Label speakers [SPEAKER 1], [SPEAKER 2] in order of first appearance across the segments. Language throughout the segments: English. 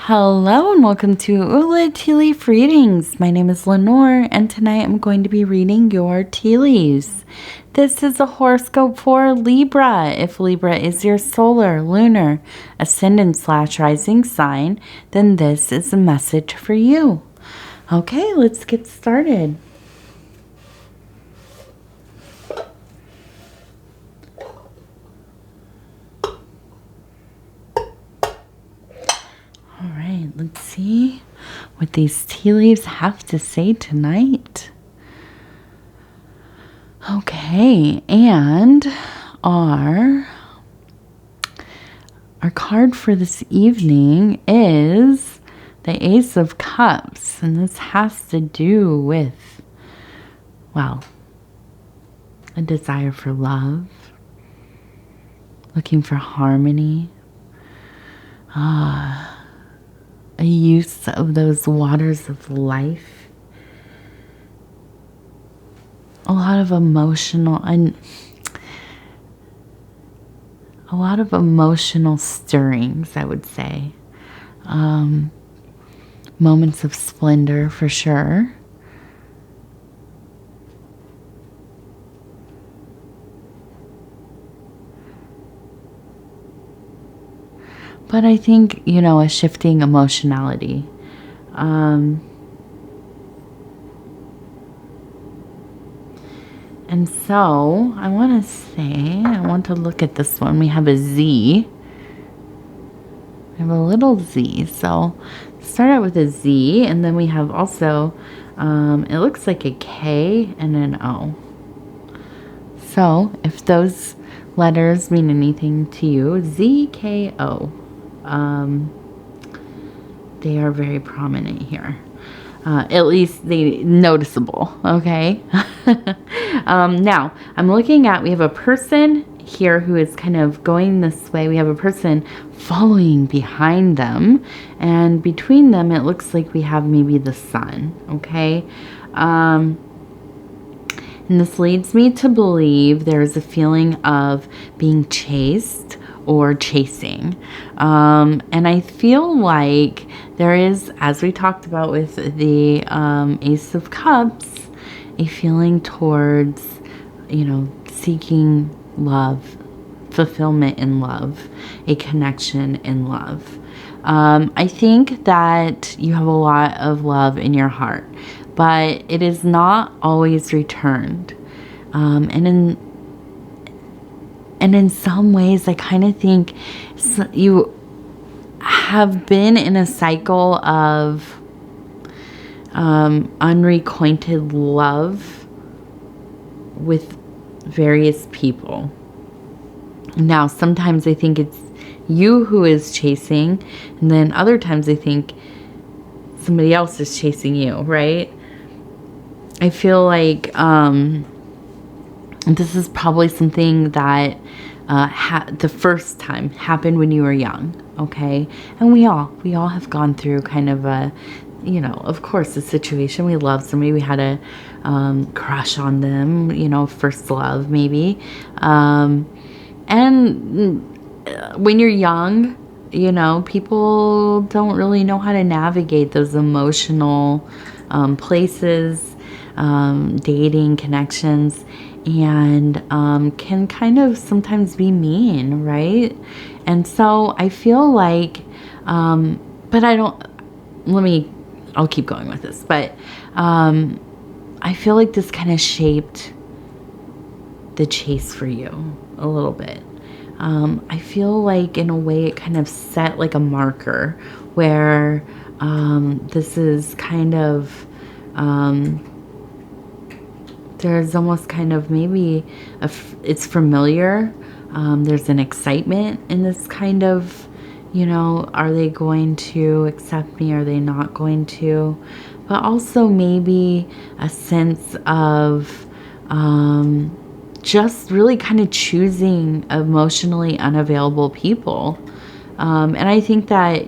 [SPEAKER 1] Hello and welcome to Ula Tea Leaf Readings. My name is Lenor and tonight I'm going to be reading your tea leaves. This is a horoscope for Libra. If Libra is your solar, lunar, ascendant/rising sign, then this is a message for you. Okay, let's get started. Let's see what these tea leaves have to say tonight. Okay, and our card for this evening is the Ace of Cups, and this has to do with, well, a desire for love, looking for harmony, a use of those waters of life, a lot of emotional stirrings, I would say. Moments of splendor for sure. But I think, a shifting emotionality. And so I want to look at this one. We have a Z. We have a little Z. So start out with a Z, and then we have also, it looks like a K and an O. So if those letters mean anything to you, Z, K, O. They are very prominent here. At least they noticeable, okay? Now, I'm looking at, we have a person here who is kind of going this way. We have a person following behind them. And between them, it looks like we have maybe the sun, okay? And this leads me to believe there's a feeling of being chased or chasing. And I feel like there is, as we talked about with the Ace of Cups, a feeling towards, seeking love, fulfillment in love, a connection in love. I think that you have a lot of love in your heart, but it is not always returned. And in some ways, I kind of think you have been in a cycle of unrequited love with various people. Now, sometimes I think it's you who is chasing, and then other times I think somebody else is chasing you, right? I feel like this is probably something that the first time happened when you were young, okay? And we all have gone through kind of a, of course, a situation. We love somebody, we had a crush on them, first love maybe. And when you're young, people don't really know how to navigate those emotional places, dating, connections, and can kind of sometimes be mean, right? And so I feel like, but I'll keep going with this, but I feel like this kind of shaped the chase for you a little bit. I feel like in a way it kind of set like a marker where this is kind of, there's almost kind of maybe it's familiar. There's an excitement in this kind of, are they going to accept me? Are they not going to? But also maybe a sense of just really kind of choosing emotionally unavailable people. And I think that,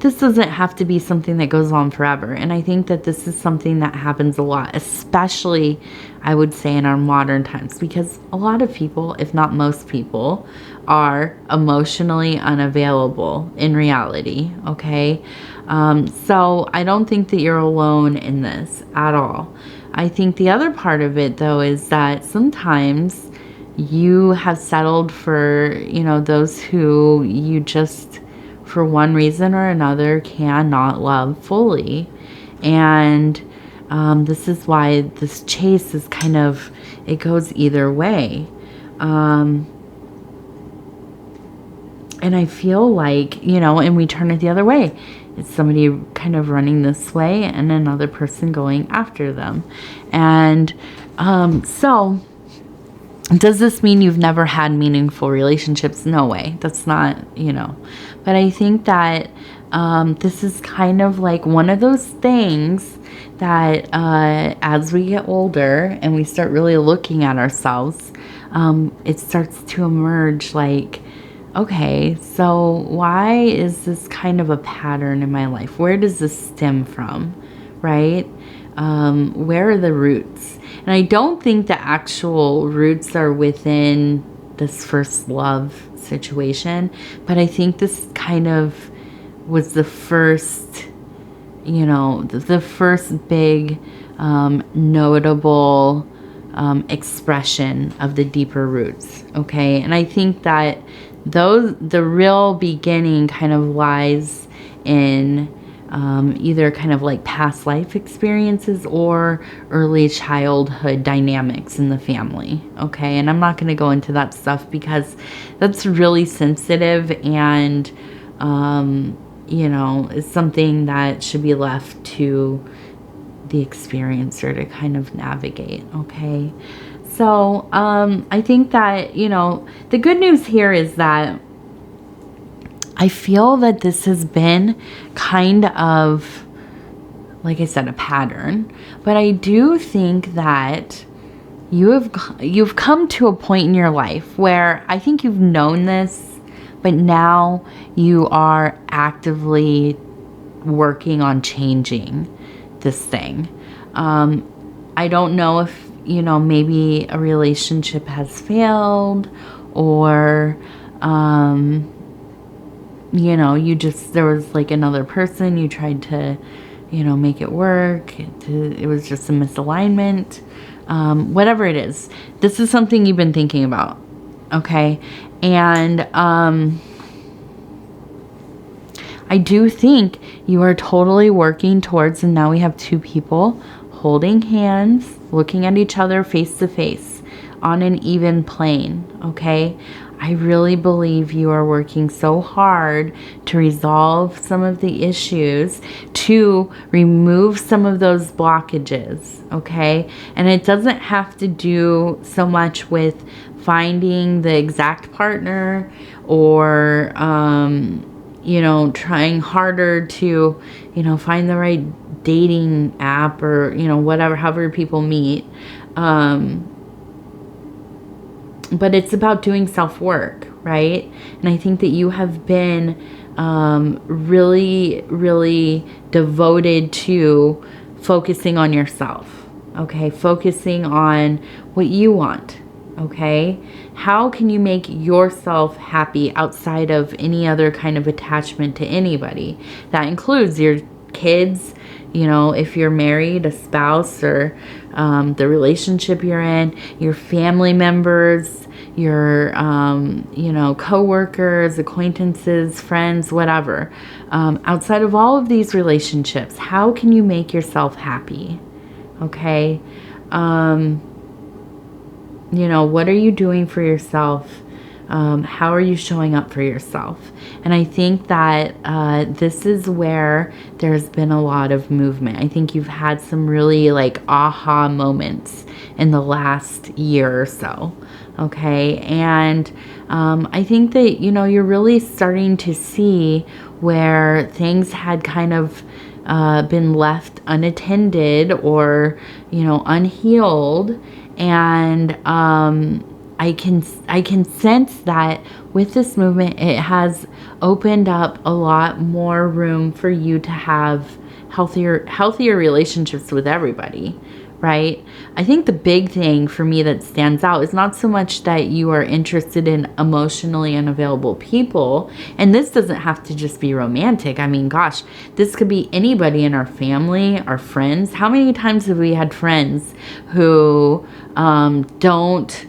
[SPEAKER 1] this doesn't have to be something that goes on forever. And I think that this is something that happens a lot, especially, I would say, in our modern times, because a lot of people, if not most people, are emotionally unavailable in reality, okay? So I don't think that you're alone in this at all. I think the other part of it, though, is that sometimes you have settled for, you know, those who you just, for one reason or another, cannot love fully. And this is why this chase is kind of, it goes either way. And I feel like, you know, and we turn it the other way. It's somebody kind of running this way and another person going after them. And so does this mean you've never had meaningful relationships? No way. That's not, you know. But I think that this is kind of like one of those things that as we get older and we start really looking at ourselves, it starts to emerge like, okay, so why is this kind of a pattern in my life? Where does this stem from, right? Where are the roots? And I don't think the actual roots are within this first love situation, but I think this kind of was the first, you know, the first big notable expression of the deeper roots, okay? And I think that the real beginning kind of lies in either kind of like past life experiences or early childhood dynamics in the family, okay? And I'm not going to go into that stuff because that's really sensitive and, you know, it's something that should be left to the experiencer to kind of navigate, okay? So I think that, you know, the good news here is that I feel that this has been kind of, like I said, a pattern. But I do think that you've come to a point in your life where I think you've known this, but now you are actively working on changing this thing. I don't know if, you know, maybe a relationship has failed or, you know, there was like another person, you tried to, you know, make it work. It was just a misalignment. Whatever it is, this is something you've been thinking about. Okay. And, I do think you are totally working towards, and now we have two people holding hands, looking at each other face to face on an even plane, okay? I really believe you are working so hard to resolve some of the issues, to remove some of those blockages, okay? And it doesn't have to do so much with finding the exact partner or, you know, trying harder to, you know, find the right dating app or, you know, whatever, however people meet. But it's about doing self-work, right? And I think that you have been really, really devoted to focusing on yourself, okay? Focusing on what you want, okay? How can you make yourself happy outside of any other kind of attachment to anybody? That includes your kids, you know, if you're married, a spouse, or the relationship you're in, your family members, your, you know, coworkers, acquaintances, friends, whatever. Outside of all of these relationships, how can you make yourself happy? Okay. You know, what are you doing for yourself? How are you showing up for yourself? And I think that this is where there's been a lot of movement. I think you've had some really like aha moments in the last year or so. Okay. And I think that, you know, you're really starting to see where things had kind of been left unattended or, you know, unhealed. And I can sense that with this movement, it has opened up a lot more room for you to have healthier relationships with everybody, right? I think the big thing for me that stands out is not so much that you are interested in emotionally unavailable people. And this doesn't have to just be romantic. I mean, gosh, this could be anybody in our family, our friends. How many times have we had friends who don't,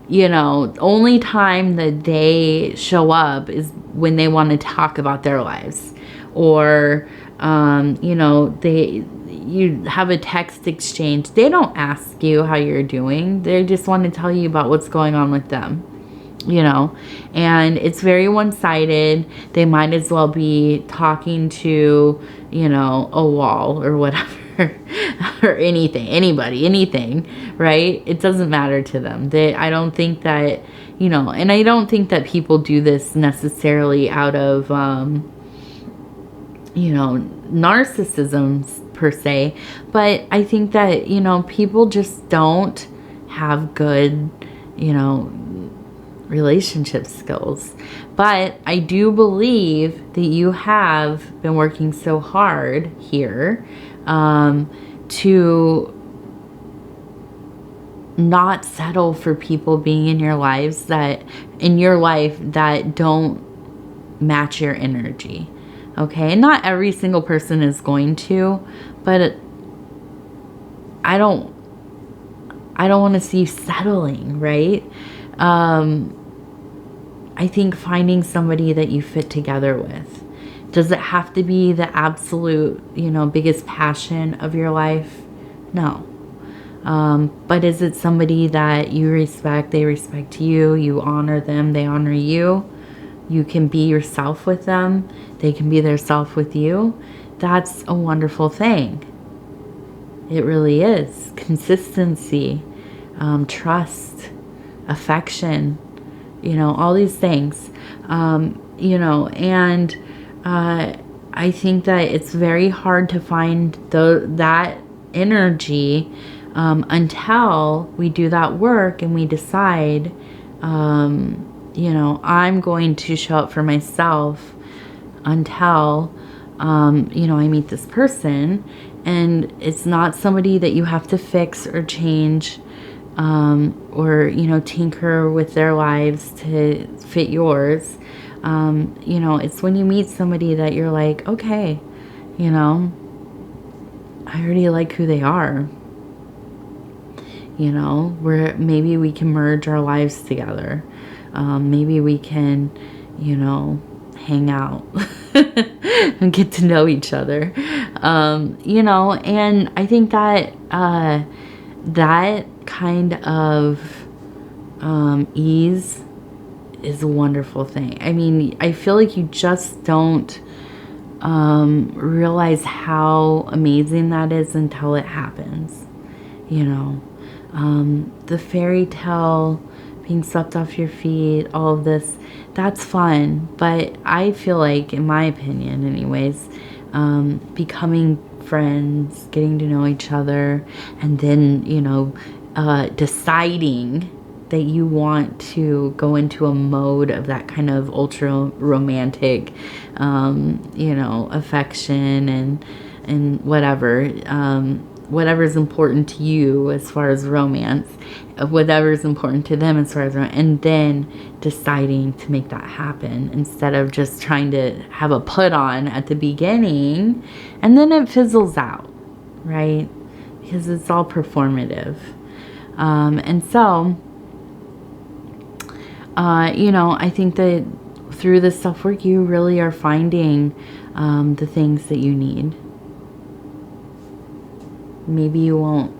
[SPEAKER 1] you know, only time that they show up is when they want to talk about their lives, or you know, you have a text exchange. They don't ask you how you're doing. They just want to tell you about what's going on with them, you know, and it's very one-sided. They might as well be talking to, you know, a wall or whatever. Or anything, anybody, anything, right? It doesn't matter to them. I don't think that, you know, and I don't think that people do this necessarily out of, you know, narcissism per se, but I think that, you know, people just don't have good, you know, relationship skills. But I do believe that you have been working so hard here to not settle for people being in your life that don't match your energy. Okay, and not every single person is going to, but I don't want to see you settling, right? I think finding somebody that you fit together with. Does it have to be the absolute, you know, biggest passion of your life? No. But is it somebody that you respect, they respect you, you honor them, they honor you? You can be yourself with them, they can be their self with you. That's a wonderful thing. It really is. Consistency, trust, affection, you know, all these things, you know, and I think that it's very hard to find that energy until we do that work and we decide, you know, I'm going to show up for myself until, you know, I meet this person. And it's not somebody that you have to fix or change, or, you know, tinker with their lives to fit yours. You know, it's when you meet somebody that you're like, okay, you know, I already like who they are. You know, where maybe we can merge our lives together. Maybe we can, you know, hang out and get to know each other. You know, and I think that that kind of ease is a wonderful thing. I mean, I feel like you just don't realize how amazing that is until it happens. You know, the fairy tale, being swept off your feet, all of this, that's fun. But I feel like, in my opinion anyways, becoming friends, getting to know each other, and then, you know, deciding that you want to go into a mode of that kind of ultra romantic, you know, affection and whatever, whatever's important to you as far as romance, whatever's important to them as far as romance, and then deciding to make that happen instead of just trying to have a put on at the beginning and then it fizzles out, right? Because it's all performative. And so, you know, I think that through this self-work, you really are finding the things that you need. Maybe you won't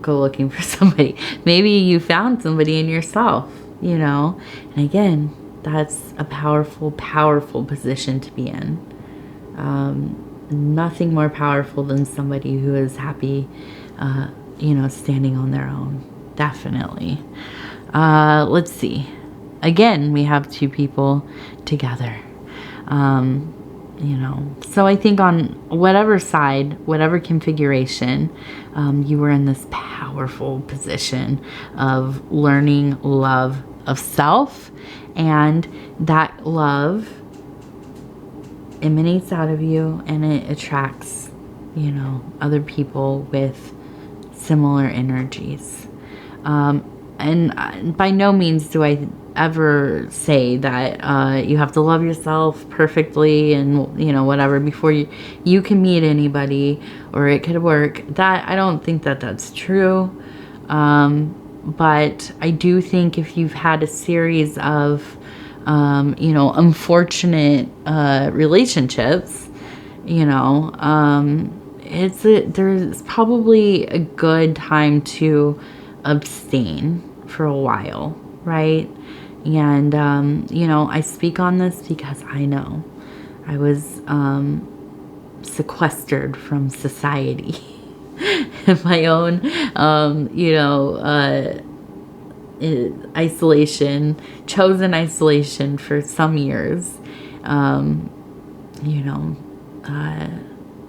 [SPEAKER 1] go looking for somebody. Maybe you found somebody in yourself, you know. And again, that's a powerful, powerful position to be in. Nothing more powerful than somebody who is happy, you know, standing on their own. Definitely. Let's see. Again, we have two people together. You know, so I think on whatever side, whatever configuration, you were in this powerful position of learning love of self, and that love emanates out of you and it attracts you know, other people with similar energies. And by no means do I ever say that you have to love yourself perfectly and, you know, whatever before you can meet anybody or it could work. That I don't think that that's true. But I do think if you've had a series of, you know, unfortunate relationships, you know, there's probably a good time to abstain for a while, right? And, you know, I speak on this because I know I was sequestered from society in my own, you know, isolation, chosen isolation for some years. You know,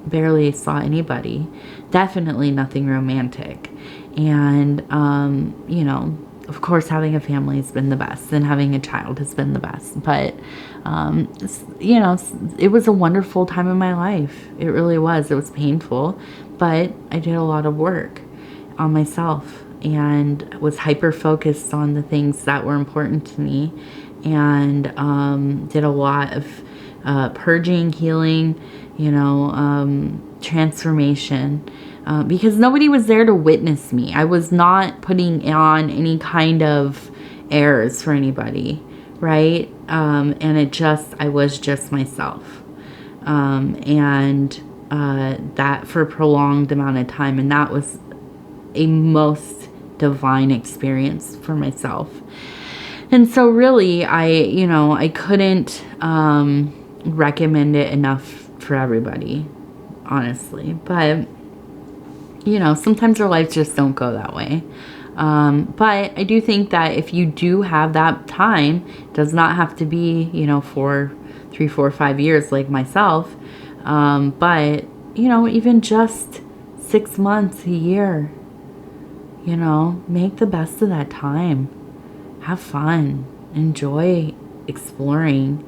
[SPEAKER 1] barely saw anybody, definitely nothing romantic. And, you know, of course, having a family has been the best, and having a child has been the best. But, you know, it was a wonderful time in my life. It really was. It was painful, but I did a lot of work on myself and was hyper-focused on the things that were important to me, and did a lot of purging, healing, you know, transformation. Because nobody was there to witness me. I was not putting on any kind of airs for anybody, right? And I was just myself. And that for a prolonged amount of time. And that was a most divine experience for myself. And so really, I couldn't recommend it enough for everybody, honestly. But you know, sometimes our lives just don't go that way. But I do think that if you do have that time, it does not have to be, you know, 3, 4, 5 years like myself. But, you know, even just 6 months, a year, you know, make the best of that time. Have fun. Enjoy exploring,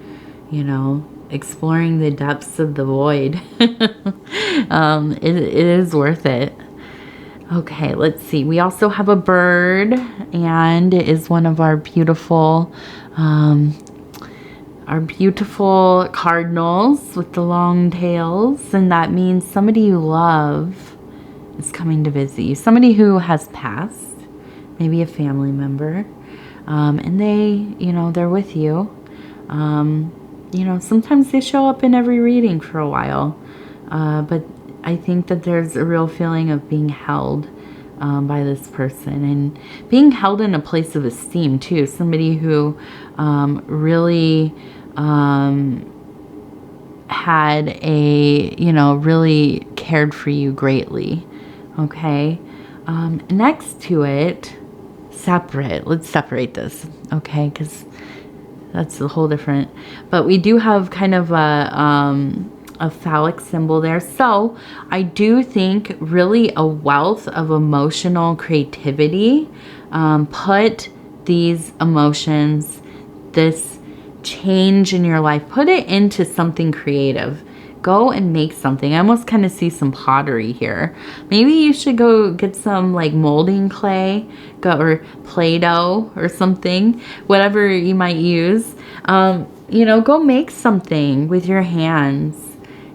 [SPEAKER 1] you know, exploring the depths of the void. It is worth it. Okay, let's see. We also have a bird, and it is one of our beautiful cardinals with the long tails, and that means somebody you love is coming to visit you. Somebody who has passed, maybe a family member, and they, you know, they're with you. You know, sometimes they show up in every reading for a while, but I think that there's a real feeling of being held by this person, and being held in a place of esteem too. Somebody who really had really cared for you greatly. Okay. Next to it, let's separate this. Okay. Because that's a whole different, but we do have kind of a phallic symbol there. So I do think really a wealth of emotional creativity. Put these emotions, this change in your life, put it into something creative. Go and make something. I almost kind of see some pottery here. Maybe you should go get some like molding clay, or Play-Doh or something, whatever you might use. You know, go make something with your hands.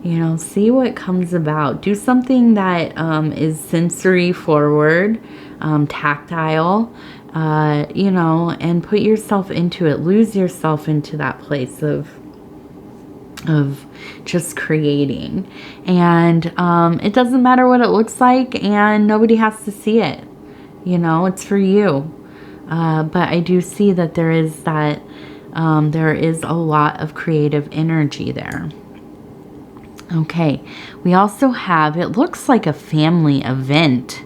[SPEAKER 1] You know, see what comes about. Do something that is sensory forward, tactile, you know, and put yourself into it. Lose yourself into that place of just creating. And it doesn't matter what it looks like, and nobody has to see it. You know, it's for you. But I do see that there is that, there is a lot of creative energy there. Okay, we also have, it looks like a family event.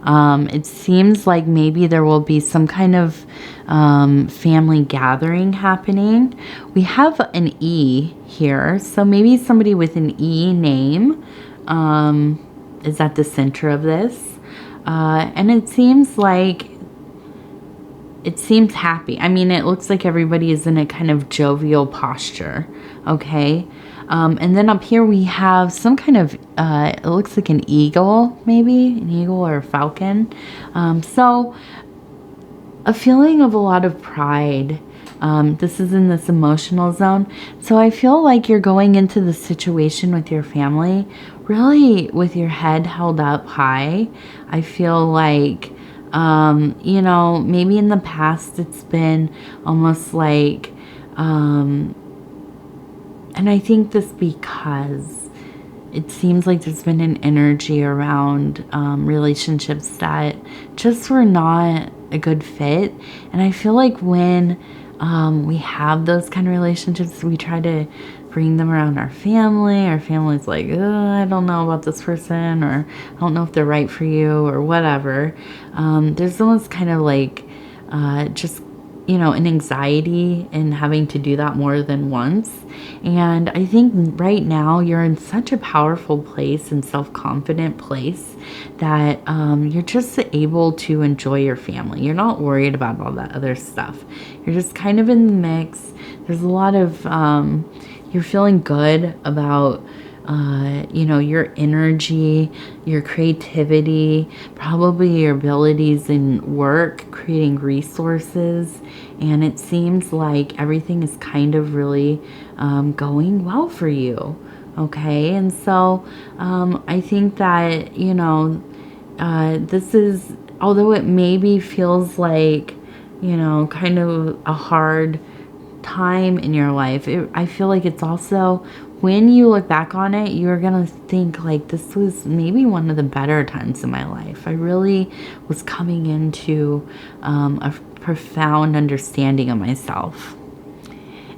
[SPEAKER 1] It seems like maybe there will be some kind of family gathering happening. We have an E here, so maybe somebody with an E name is at the center of this. And it seems like it seems happy. I mean, it looks like everybody is in a kind of jovial posture, okay? And then up here we have some kind of, it looks like an eagle, maybe, an eagle or a falcon. So a feeling of a lot of pride. This is in this emotional zone. So I feel like you're going into the situation with your family really with your head held up high. I feel like, you know, maybe in the past it's been almost like, and I think this because it seems like there's been an energy around relationships that just were not a good fit. And I feel like when we have those kind of relationships, we try to bring them around our family. Our family's like, I don't know about this person, or I don't know if they're right for you, or whatever. There's almost kind of like just, you know, an anxiety in having to do that more than once. And I think right now you're in such a powerful place and self-confident place that you're just able to enjoy your family. You're not worried about all that other stuff. You're just kind of in the mix. There's a lot of, you're feeling good about you know, your energy, your creativity, probably your abilities in work, creating resources. And it seems like everything is kind of really going well for you. Okay. And so I think that, you know, this is, although it maybe feels like, you know, kind of a hard time in your life, I feel like it's also, when you look back on it, you're gonna think like, this was maybe one of the better times in my life. I really was coming into a profound understanding of myself.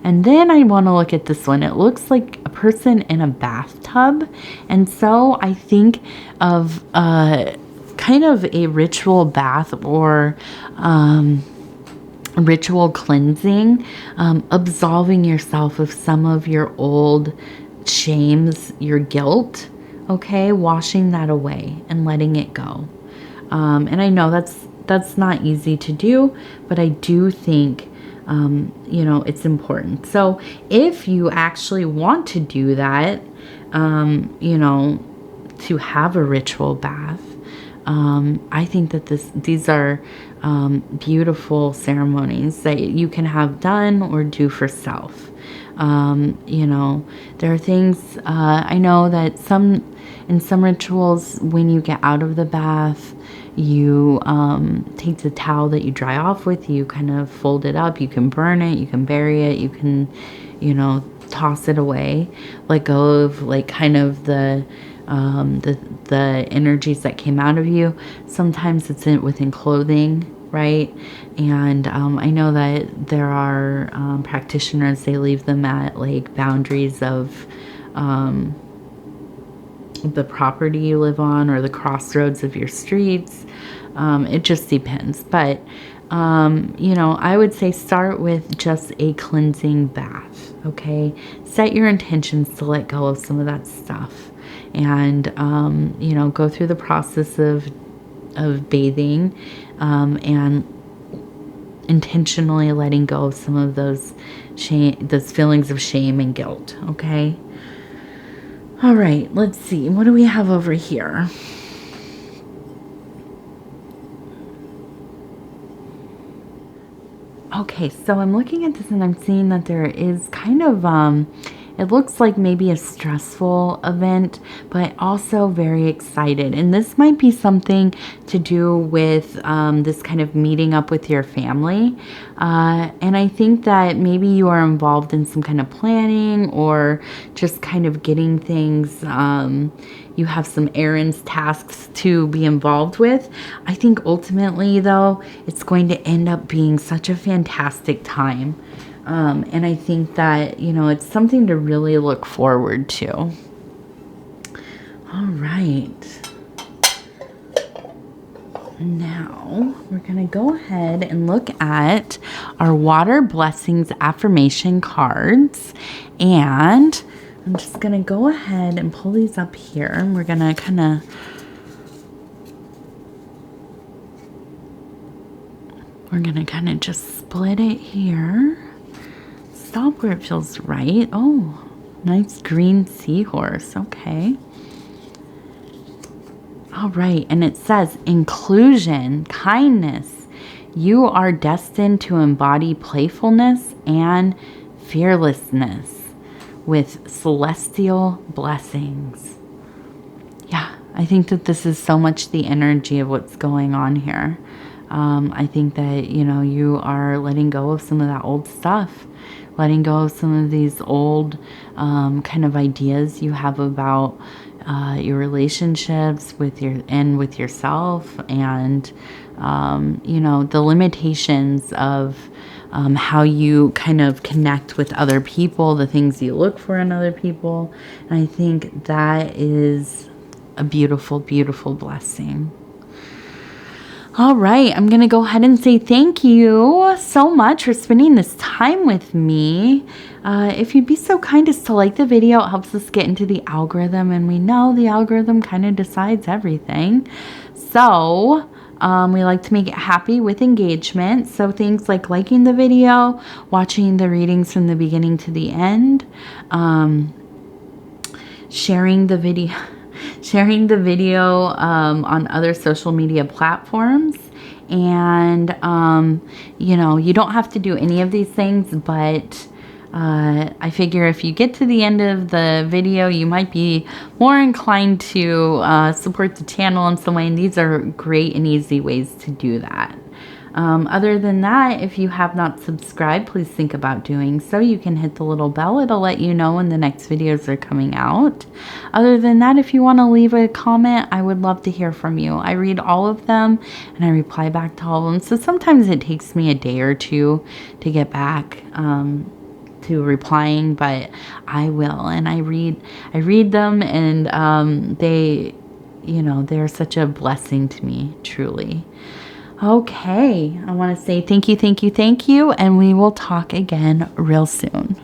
[SPEAKER 1] And then I want to look at this one. It looks like a person in a bathtub. And so I think of kind of a ritual bath, or ritual cleansing, absolving yourself of some of your old shames, your guilt, okay, washing that away and letting it go. And I know that's not easy to do, but I do think, you know, it's important. So if you actually want to do that, you know, to have a ritual bath, I think that these are beautiful ceremonies that you can have done or do for self. You know, there are things, I know that in some rituals, when you get out of the bath, you take the towel that you dry off with, you kind of fold it up, you can burn it, you can bury it, you can, you know, toss it away, let go of like kind of the energies that came out of you. Sometimes it's within clothing, right? And I know that there are practitioners, they leave them at like boundaries of the property you live on, or the crossroads of your streets. It just depends. But you know, I would say start with just a cleansing bath, okay? Set your intentions to let go of some of that stuff. And, you know, go through the process of bathing, and intentionally letting go of some of those feelings of shame and guilt. Okay. All right. Let's see. What do we have over here? Okay. So I'm looking at this and I'm seeing that there is kind of, it looks like maybe a stressful event, but also very excited. And this might be something to do with this kind of meeting up with your family. And I think that maybe you are involved in some kind of planning, or just kind of getting things, you have some errands, tasks to be involved with. I think ultimately, though, it's going to end up being such a fantastic time. And I think that, you know, it's something to really look forward to. All right. Now we're going to go ahead and look at our water blessings affirmation cards. And I'm just going to go ahead and pull these up here. And we're going to kind of We're going to kind of just split it here. Stop where it feels right. Oh, nice green seahorse. Okay. All right. And it says inclusion, kindness. You are destined to embody playfulness and fearlessness with celestial blessings. Yeah, I think that this is so much the energy of what's going on here. I think that, you know, you are letting go of some of that old stuff, letting go of some of these old kind of ideas you have about your relationships with yourself, and you know, the limitations of how you kind of connect with other people, the things you look for in other people. And I think that is a beautiful, beautiful blessing. All right, I'm going to go ahead and say thank you so much for spending this time with me. If you'd be so kind as to like the video, it helps us get into the algorithm, and we know the algorithm kind of decides everything. So we like to make it happy with engagement. So things like liking the video, watching the readings from the beginning to the end, sharing the video on other social media platforms. And, you know, you don't have to do any of these things, but I figure if you get to the end of the video, you might be more inclined to support the channel in some way. And these are great and easy ways to do that. Other than that, if you have not subscribed, please think about doing so. You can hit the little bell. It'll let you know when the next videos are coming out. Other than that, if you want to leave a comment, I would love to hear from you. I read all of them and I reply back to all of them. So sometimes it takes me a day or two to get back to replying, but I will. And I read them, and they, you know, they're such a blessing to me, truly. Okay, I want to say thank you, and we will talk again real soon.